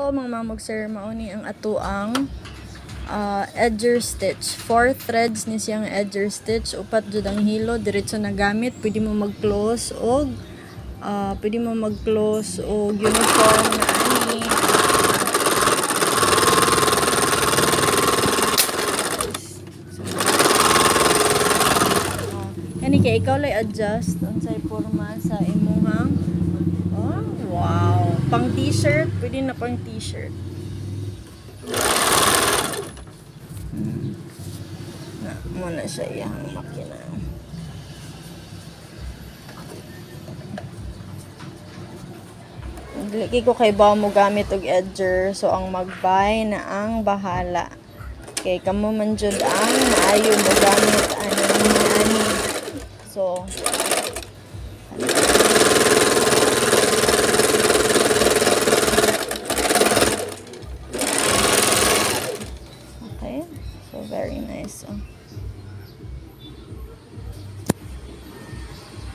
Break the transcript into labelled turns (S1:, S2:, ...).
S1: So mga mamog sir, mao ni ang atuang edger stitch. 4 threads ni siyang edger stitch, upat jud ang hilo, diretso na gamit. Pwede mo mag-close og uniform na ani. Kani kay ikaw lay adjust unsay porma sa imuhang. Oh, wow. Pang t-shirt, pwede na pang t-shirt. Na muna siya iyang makina. Dili ko kay ba mo gamit og edger, so ang magbay na ang bahala. Kay kamo man jud ang maayo mo gamit ani. So okay, so very nice.